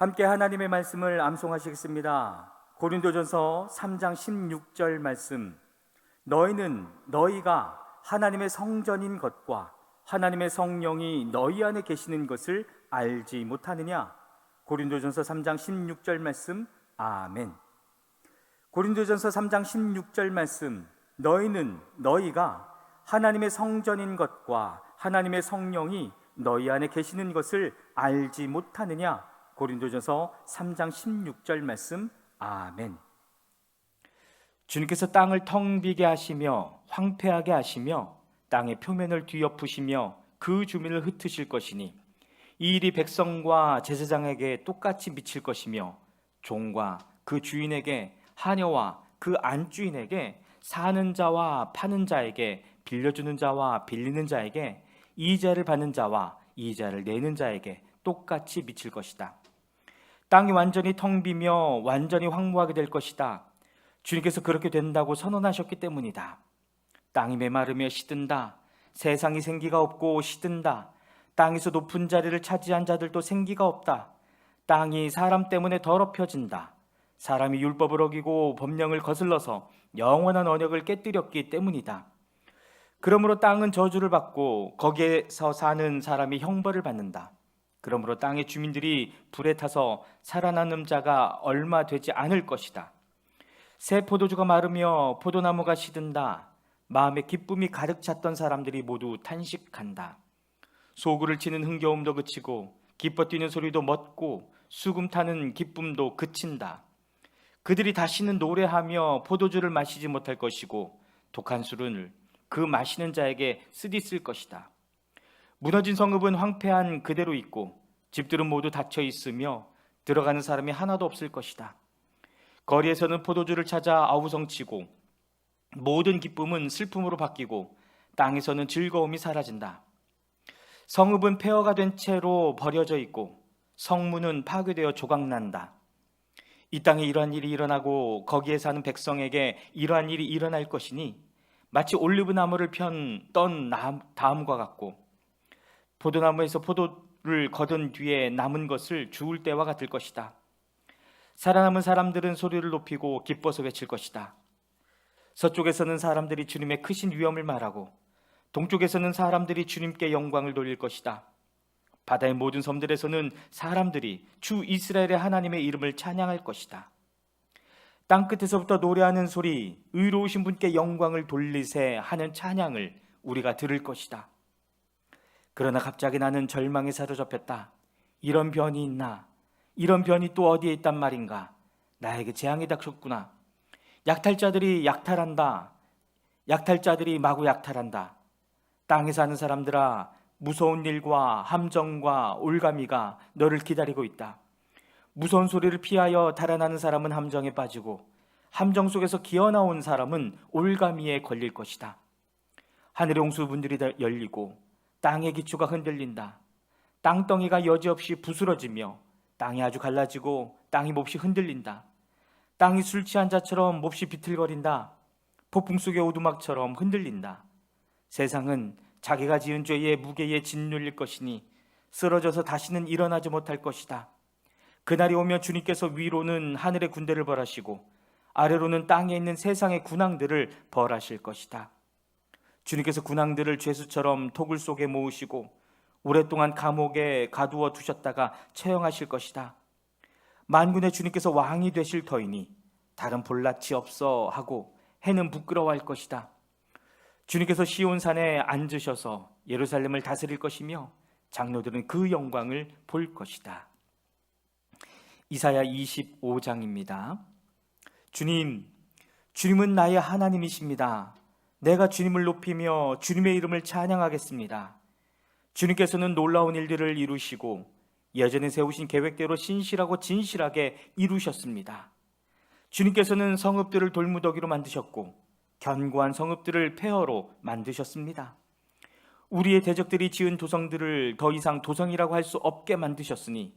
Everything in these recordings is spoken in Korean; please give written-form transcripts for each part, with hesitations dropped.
함께 하나님의 말씀을 암송하시겠습니다. 고린도전서 3장 16절 말씀. 너희가 하나님의 성전인 것과 하나님의 성령이 너희 안에 계시는 것을 알지 못하느냐? 고린도전서 3장 16절 말씀. 아멘. 고린도전서 3장 16절 말씀. 너희가 하나님의 성전인 것과 하나님의 성령이 너희 안에 계시는 것을 알지 못하느냐? 고린도전서 3장 16절 말씀. 아멘. 주님께서 땅을 텅 비게 하시며 황폐하게 하시며 땅의 표면을 뒤엎으시며 그 주민을 흩으실 것이니 이 일이 백성과 제사장에게 똑같이 미칠 것이며 종과 그 주인에게, 하녀와 그 안주인에게, 사는 자와 파는 자에게, 빌려주는 자와 빌리는 자에게, 이자를 받는 자와 이자를 내는 자에게 똑같이 미칠 것이다. 땅이 완전히 텅 비며 완전히 황무하게 될 것이다. 주님께서 그렇게 된다고 선언하셨기 때문이다. 땅이 메마르며 시든다. 세상이 생기가 없고 시든다. 땅에서 높은 자리를 차지한 자들도 생기가 없다. 땅이 사람 때문에 더럽혀진다. 사람이 율법을 어기고 법령을 거슬러서 영원한 언약을 깨뜨렸기 때문이다. 그러므로 땅은 저주를 받고 거기에서 사는 사람이 형벌을 받는다. 그러므로 땅의 주민들이 불에 타서 살아남는 자가 얼마 되지 않을 것이다. 새 포도주가 마르며 포도나무가 시든다. 마음에 기쁨이 가득 찼던 사람들이 모두 탄식한다. 소구를 치는 흥겨움도 그치고 기뻐 뛰는 소리도 멎고 수금 타는 기쁨도 그친다. 그들이 다시는 노래하며 포도주를 마시지 못할 것이고 독한 술을 그 마시는 자에게 쓰디쓸 것이다. 무너진 성읍은 황폐한 그대로 있고 집들은 모두 닫혀 있으며 들어가는 사람이 하나도 없을 것이다. 거리에서는 포도주를 찾아 아우성치고 모든 기쁨은 슬픔으로 바뀌고 땅에서는 즐거움이 사라진다. 성읍은 폐허가 된 채로 버려져 있고 성문은 파괴되어 조각난다. 이 땅에 이러한 일이 일어나고 거기에 사는 백성에게 이러한 일이 일어날 것이니 마치 올리브 나무를 떤 다음과 같고 포도나무에서 포도를 거둔 뒤에 남은 것을 주울 때와 같을 것이다. 살아남은 사람들은 소리를 높이고 기뻐서 외칠 것이다. 서쪽에서는 사람들이 주님의 크신 위엄을 말하고 동쪽에서는 사람들이 주님께 영광을 돌릴 것이다. 바다의 모든 섬들에서는 사람들이 주 이스라엘의 하나님의 이름을 찬양할 것이다. 땅끝에서부터 노래하는 소리, 의로우신 분께 영광을 돌리세 하는 찬양을 우리가 들을 것이다. 그러나 갑자기 나는 절망에 사로잡혔다. 이런 변이 있나? 이런 변이 또 어디에 있단 말인가? 나에게 재앙이 닥쳤구나. 약탈자들이 약탈한다. 약탈자들이 마구 약탈한다. 땅에 사는 사람들아, 무서운 일과 함정과 올가미가 너를 기다리고 있다. 무서운 소리를 피하여 달아나는 사람은 함정에 빠지고 함정 속에서 기어나온 사람은 올가미에 걸릴 것이다. 하늘의 홍수분들이 열리고 땅의 기초가 흔들린다. 땅덩이가 여지없이 부스러지며 땅이 아주 갈라지고 땅이 몹시 흔들린다. 땅이 술 취한 자처럼 몹시 비틀거린다. 폭풍 속의 오두막처럼 흔들린다. 세상은 자기가 지은 죄의 무게에 짓눌릴 것이니 쓰러져서 다시는 일어나지 못할 것이다. 그날이 오면 주님께서 위로는 하늘의 군대를 벌하시고 아래로는 땅에 있는 세상의 군왕들을 벌하실 것이다. 주님께서 군왕들을 죄수처럼 토굴 속에 모으시고 오랫동안 감옥에 가두어 두셨다가 처형하실 것이다. 만군의 주님께서 왕이 되실 터이니 다른 볼낯이 없어 하고 해는 부끄러워할 것이다. 주님께서 시온산에 앉으셔서 예루살렘을 다스릴 것이며 장로들은 그 영광을 볼 것이다. 이사야 25장입니다. 주님은 나의 하나님이십니다. 내가 주님을 높이며 주님의 이름을 찬양하겠습니다. 주님께서는 놀라운 일들을 이루시고 예전에 세우신 계획대로 신실하고 진실하게 이루셨습니다. 주님께서는 성읍들을 돌무더기로 만드셨고 견고한 성읍들을 폐허로 만드셨습니다. 우리의 대적들이 지은 도성들을 더 이상 도성이라고 할 수 없게 만드셨으니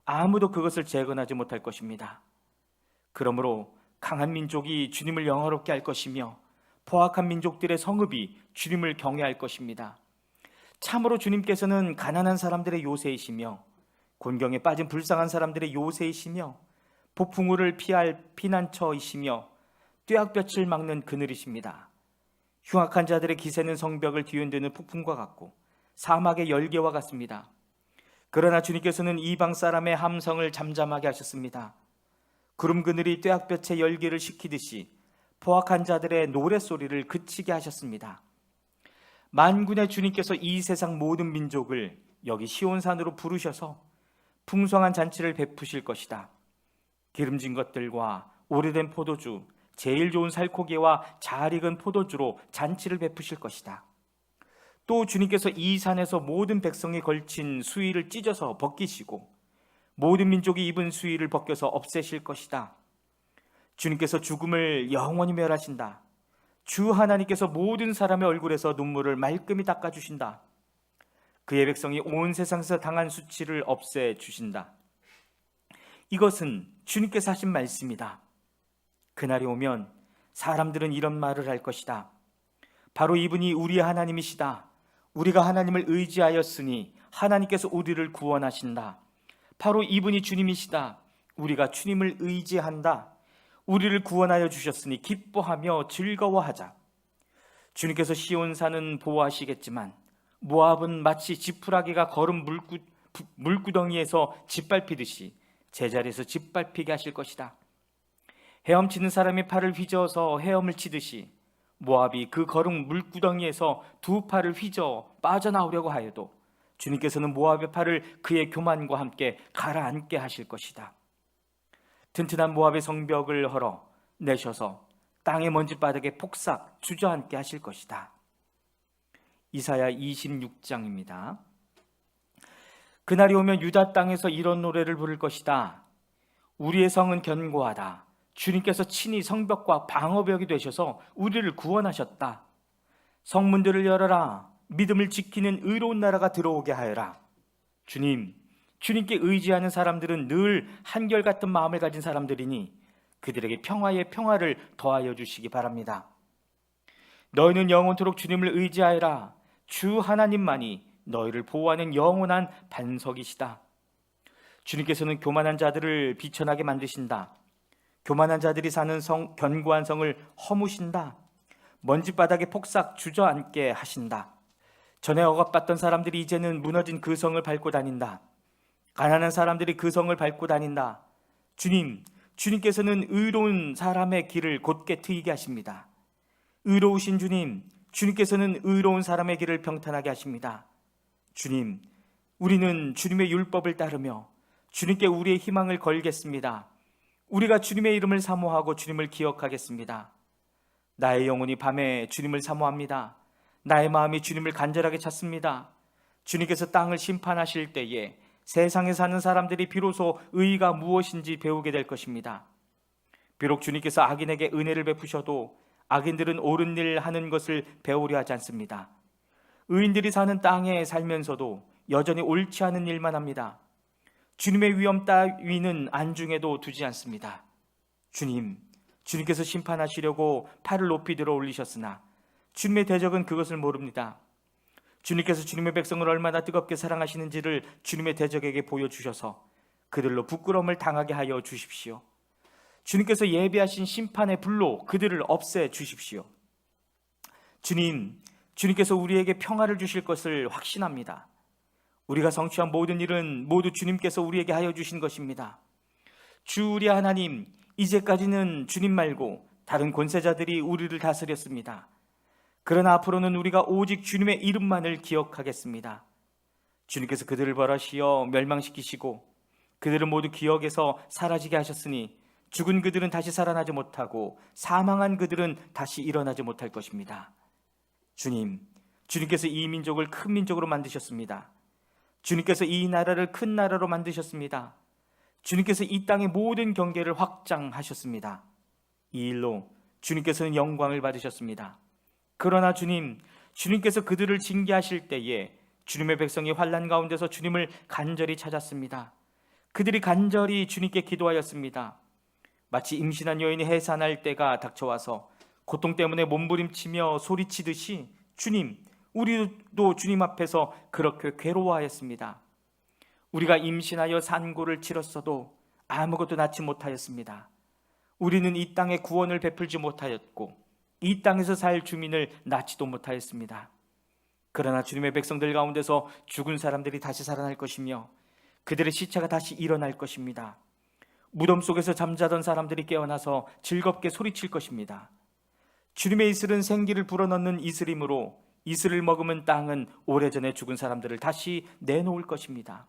아무도 그것을 재건하지 못할 것입니다. 그러므로 강한 민족이 주님을 영화롭게 할 것이며 포악한 민족들의 성읍이 주님을 경외할 것입니다. 참으로 주님께서는 가난한 사람들의 요새이시며 곤경에 빠진 불쌍한 사람들의 요새이시며 폭풍우를 피할 피난처이시며 뙤약볕을 막는 그늘이십니다. 흉악한 자들의 기세는 성벽을 뒤흔드는 폭풍과 같고 사막의 열개와 같습니다. 그러나 주님께서는 이방 사람의 함성을 잠잠하게 하셨습니다. 구름 그늘이 뙤약볕의 열기를 식히듯이 포악한 자들의 노랫소리를 그치게 하셨습니다. 만군의 주님께서 이 세상 모든 민족을 여기 시온산으로 부르셔서 풍성한 잔치를 베푸실 것이다. 기름진 것들과 오래된 포도주, 제일 좋은 살코기와 잘 익은 포도주로 잔치를 베푸실 것이다. 또 주님께서 이 산에서 모든 백성이 걸친 수의를 찢어서 벗기시고 모든 민족이 입은 수의를 벗겨서 없애실 것이다. 주님께서 죽음을 영원히 멸하신다. 주 하나님께서 모든 사람의 얼굴에서 눈물을 말끔히 닦아주신다. 그의 백성이 온 세상에서 당한 수치를 없애주신다. 이것은 주님께서 하신 말씀이다. 그날이 오면 사람들은 이런 말을 할 것이다. 바로 이분이 우리 하나님이시다. 우리가 하나님을 의지하였으니 하나님께서 우리를 구원하신다. 바로 이분이 주님이시다. 우리가 주님을 의지한다. 우리를 구원하여 주셨으니 기뻐하며 즐거워하자. 주님께서 시온산은 보호하시겠지만 모압은 마치 지푸라기가 걸은 물구덩이에서 짓밟히듯이 제자리에서 짓밟히게 하실 것이다. 헤엄치는 사람이 팔을 휘저어서 헤엄을 치듯이 모압이 그 걸은 물구덩이에서 두 팔을 휘저어 빠져나오려고 하여도 주님께서는 모압의 팔을 그의 교만과 함께 가라앉게 하실 것이다. 튼튼한 모압의 성벽을 헐어 내셔서 땅의 먼지바닥에 폭삭 주저앉게 하실 것이다. 이사야 26장입니다. 그날이 오면 유다 땅에서 이런 노래를 부를 것이다. 우리의 성은 견고하다. 주님께서 친히 성벽과 방어벽이 되셔서 우리를 구원하셨다. 성문들을 열어라. 믿음을 지키는 의로운 나라가 들어오게 하여라. 주님께 의지하는 사람들은 늘 한결같은 마음을 가진 사람들이니 그들에게 평화의 평화를 더하여 주시기 바랍니다. 너희는 영원토록 주님을 의지하여라. 주 하나님만이 너희를 보호하는 영원한 반석이시다. 주님께서는 교만한 자들을 비천하게 만드신다. 교만한 자들이 사는 견고한 성을 허무신다. 먼지바닥에 폭삭 주저앉게 하신다. 전에 억압받던 사람들이 이제는 무너진 그 성을 밟고 다닌다. 가난한 사람들이 그 성을 밟고 다닌다. 주님께서는 의로운 사람의 길을 곧게 트이게 하십니다. 의로우신 주님께서는 의로운 사람의 길을 평탄하게 하십니다. 우리는 주님의 율법을 따르며 주님께 우리의 희망을 걸겠습니다. 우리가 주님의 이름을 사모하고 주님을 기억하겠습니다. 나의 영혼이 밤에 주님을 사모합니다. 나의 마음이 주님을 간절하게 찾습니다. 주님께서 땅을 심판하실 때에 세상에 사는 사람들이 비로소 의의가 무엇인지 배우게 될 것입니다. 비록 주님께서 악인에게 은혜를 베푸셔도 악인들은 옳은 일 하는 것을 배우려 하지 않습니다. 의인들이 사는 땅에 살면서도 여전히 옳지 않은 일만 합니다. 주님의 위엄 따위는 안중에도 두지 않습니다. 주님께서 심판하시려고 팔을 높이 들어 올리셨으나 주님의 대적은 그것을 모릅니다. 주님께서 주님의 백성을 얼마나 뜨겁게 사랑하시는지를 주님의 대적에게 보여주셔서 그들로 부끄러움을 당하게 하여 주십시오. 주님께서 예비하신 심판의 불로 그들을 없애 주십시오. 주님께서 우리에게 평화를 주실 것을 확신합니다. 우리가 성취한 모든 일은 모두 주님께서 우리에게 하여 주신 것입니다. 주 우리 하나님, 이제까지는 주님 말고 다른 권세자들이 우리를 다스렸습니다. 그러나 앞으로는 우리가 오직 주님의 이름만을 기억하겠습니다. 주님께서 그들을 벌하시어 멸망시키시고 그들을 모두 기억에서 사라지게 하셨으니 죽은 그들은 다시 살아나지 못하고 사망한 그들은 다시 일어나지 못할 것입니다. 주님께서 이 민족을 큰 민족으로 만드셨습니다. 주님께서 이 나라를 큰 나라로 만드셨습니다. 주님께서 이 땅의 모든 경계를 확장하셨습니다. 이 일로 주님께서는 영광을 받으셨습니다. 그러나 주님께서 그들을 징계하실 때에 주님의 백성이 환난 가운데서 주님을 간절히 찾았습니다. 그들이 간절히 주님께 기도하였습니다. 마치 임신한 여인이 해산할 때가 닥쳐와서 고통 때문에 몸부림치며 소리치듯이 우리도 주님 앞에서 그렇게 괴로워하였습니다. 우리가 임신하여 산고를 치렀어도 아무것도 낳지 못하였습니다. 우리는 이 땅에 구원을 베풀지 못하였고 이 땅에서 살 주민을 낳지도 못하였습니다. 그러나 주님의 백성들 가운데서 죽은 사람들이 다시 살아날 것이며 그들의 시체가 다시 일어날 것입니다. 무덤 속에서 잠자던 사람들이 깨어나서 즐겁게 소리칠 것입니다. 주님의 이슬은 생기를 불어넣는 이슬이므로 이슬을 머금은 땅은 오래전에 죽은 사람들을 다시 내놓을 것입니다.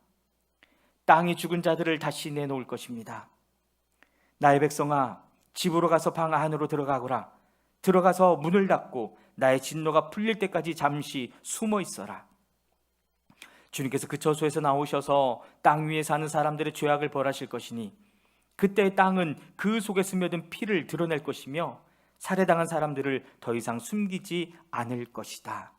땅이 죽은 자들을 다시 내놓을 것입니다. 나의 백성아, 집으로 가서 방 안으로 들어가거라. 들어가서 문을 닫고 나의 진노가 풀릴 때까지 잠시 숨어 있어라. 주님께서 그 처소에서 나오셔서 땅 위에 사는 사람들의 죄악을 벌하실 것이니 그때 땅은 그 속에 스며든 피를 드러낼 것이며 살해당한 사람들을 더 이상 숨기지 않을 것이다.